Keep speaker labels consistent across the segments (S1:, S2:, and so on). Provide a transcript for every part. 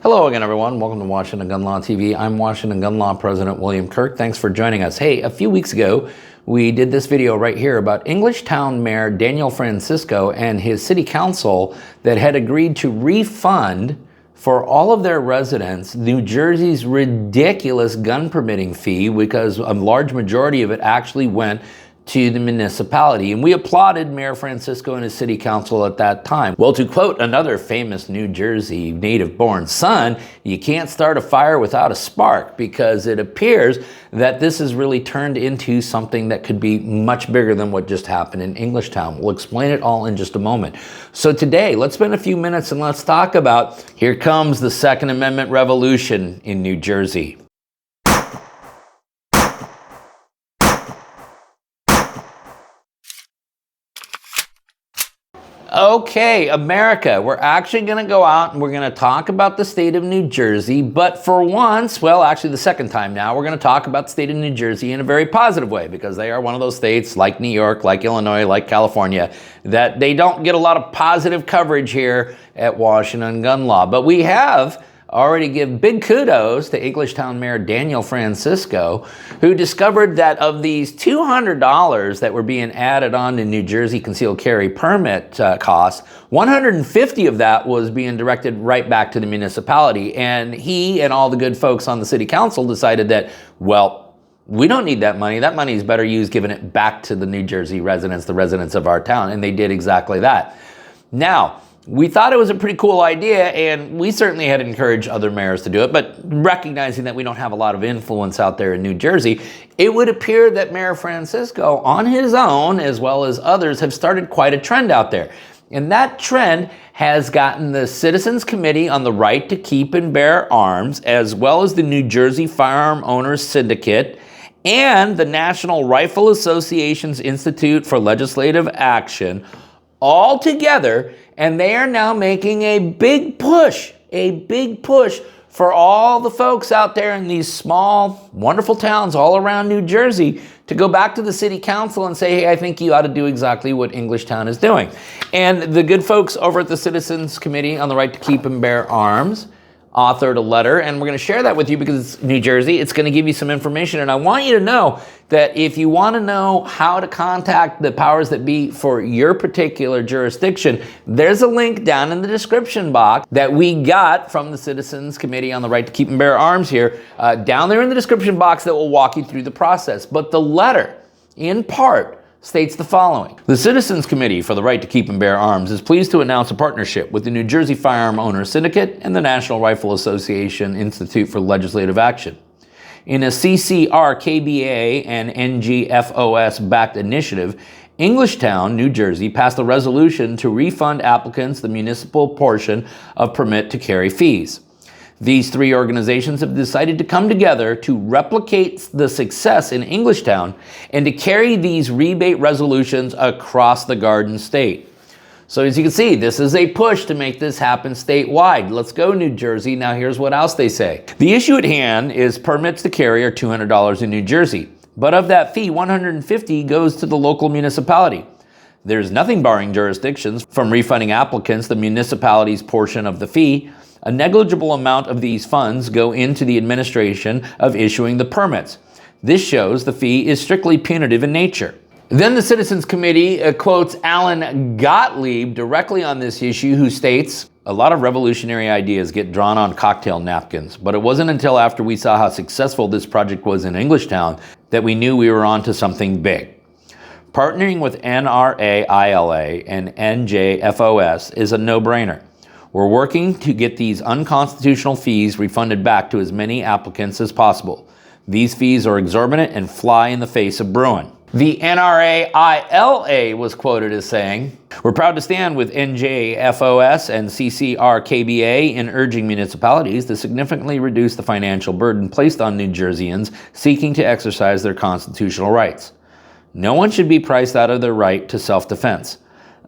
S1: Hello again, everyone. Welcome to Washington Gun Law TV. I'm Washington Gun Law President William Kirk. Thanks for joining us. Hey, a few weeks ago, we did this video right here about Englishtown Mayor Daniel Francisco and his city council that had agreed to refund for all of their residents New Jersey's ridiculous gun permitting fee, because a large majority of it actually went to the municipality. And we applauded Mayor Francisco and his city council at that time. Well, to quote another famous New Jersey native-born son, you can't start a fire without a spark, because it appears that this has really turned into something that could be much bigger than what just happened in Englishtown. We'll explain it all in just a moment. So today, let's spend a few minutes and let's talk about, here comes the Second Amendment revolution in New Jersey. Okay, America, we're actually going to go out and we're going to talk about the state of New Jersey, but for once, well, actually the second time now, we're going to talk about the state of New Jersey in a very positive way, because they are one of those states like New York, like Illinois, like California, that they don't get a lot of positive coverage here at Washington Gun Law. But we have already give big kudos to Englishtown Mayor Daniel Francisco, who discovered that of these $200 that were being added on to New Jersey concealed carry permit costs, 150 of that was being directed right back to the municipality. And he and all the good folks on the city council decided that, well, we don't need that money. That money is better used giving it back to the New Jersey residents, the residents of our town. And they did exactly that. Now, we thought it was a pretty cool idea, and we certainly had encouraged other mayors to do it, but recognizing that we don't have a lot of influence out there in New Jersey, it would appear that Mayor Francisco, on his own, as well as others, have started quite a trend out there. And that trend has gotten the Citizens Committee on the Right to Keep and Bear Arms, as well as the New Jersey Firearm Owners Syndicate, and the National Rifle Association's Institute for Legislative Action, all together, and they are now making a big push for all the folks out there in these small, wonderful towns all around New Jersey to go back to the city council and say, hey, I think you ought to do exactly what Englishtown is doing. And the good folks over at the Citizens Committee on the Right to Keep and Bear Arms authored a letter, and we're going to share that with you because it's New Jersey. It's going to give you some information, and I want you to know that if you want to know how to contact the powers that be for your particular jurisdiction, there's a link down in the description box that we got from the Citizens Committee on the Right to Keep and Bear Arms here, down there in the description box, that will walk you through the process. But the letter, in part, states the following. The Citizens Committee for the Right to Keep and Bear Arms is pleased to announce a partnership with the New Jersey Firearm Owners Syndicate and the National Rifle Association Institute for Legislative Action. In a CCR-KBA and NGFOS-backed initiative, Englishtown, New Jersey, passed a resolution to refund applicants the municipal portion of permit to carry fees. These three organizations have decided to come together to replicate the success in Englishtown and to carry these rebate resolutions across the Garden State. So as you can see, this is a push to make this happen statewide. Let's go, New Jersey. Now here's what else they say. The issue at hand is permits to carry are $200 in New Jersey, but of that fee, $150 goes to the local municipality. There's nothing barring jurisdictions from refunding applicants the municipality's portion of the fee. A negligible amount of these funds go into the administration of issuing the permits. This shows the fee is strictly punitive in nature. Then the Citizens Committee quotes Alan Gottlieb directly on this issue, who states, a lot of revolutionary ideas get drawn on cocktail napkins, but it wasn't until after we saw how successful this project was in Englishtown that we knew we were on to something big. Partnering with NRA, ILA, and NJFOS is a no-brainer. We're working to get these unconstitutional fees refunded back to as many applicants as possible. These fees are exorbitant and fly in the face of Bruin. The NRA-ILA was quoted as saying, we're proud to stand with NJFOS and CCR-KBA in urging municipalities to significantly reduce the financial burden placed on New Jerseyans seeking to exercise their constitutional rights. No one should be priced out of their right to self-defense.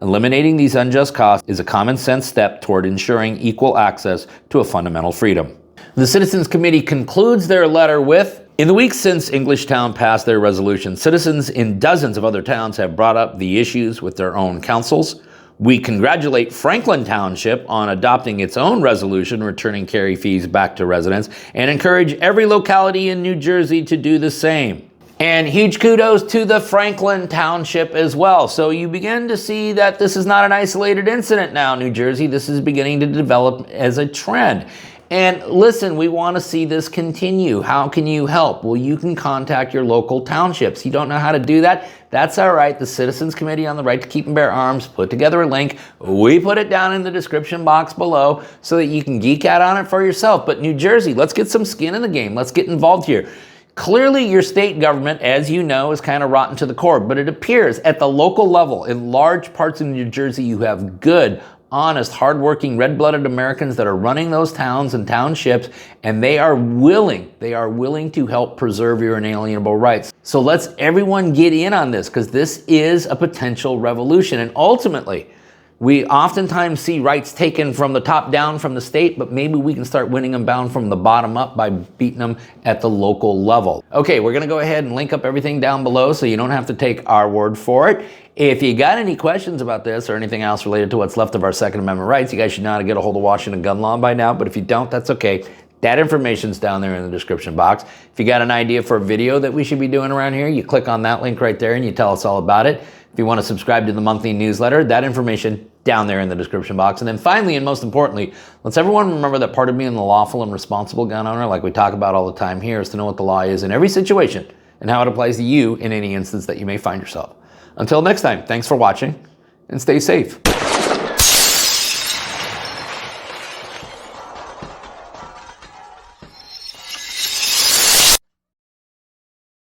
S1: Eliminating these unjust costs is a common sense step toward ensuring equal access to a fundamental freedom. The Citizens Committee concludes their letter with, in the weeks since Englishtown passed their resolution, citizens in dozens of other towns have brought up the issues with their own councils. We congratulate Franklin Township on adopting its own resolution returning carry fees back to residents and encourage every locality in New Jersey to do the same. And huge kudos to the Franklin Township as well. So you begin to see that this is not an isolated incident now, New Jersey. This is beginning to develop as a trend. And listen, we want to see this continue. How can you help? Well, you can contact your local townships. You don't know how to do that? That's all right. The Citizens Committee on the Right to Keep and Bear Arms put together a link. We put it down in the description box below so that you can geek out on it for yourself. But New Jersey, let's get some skin in the game. Let's get involved here. Clearly, your state government, as you know, is kind of rotten to the core, but it appears at the local level, in large parts of New Jersey, you have good, honest, hardworking, red-blooded Americans that are running those towns and townships, and they are willing to help preserve your inalienable rights. So let's everyone get in on this, because this is a potential revolution. And ultimately, we oftentimes see rights taken from the top down from the state, but maybe we can start winning them down from the bottom up by beating them at the local level. Okay, we're gonna go ahead and link up everything down below so you don't have to take our word for it. If you got any questions about this or anything else related to what's left of our Second Amendment rights, you guys should know how to get a hold of Washington gun law by now, but if you don't, that's okay. That information's down there in the description box. If you got an idea for a video that we should be doing around here, you click on that link right there and you tell us all about it. If you want to subscribe to the monthly newsletter, that information down there in the description box. And then finally, and most importantly, let's everyone remember that part of being the lawful and responsible gun owner, like we talk about all the time here, is to know what the law is in every situation and how it applies to you in any instance that you may find yourself. Until next time, thanks for watching and stay safe.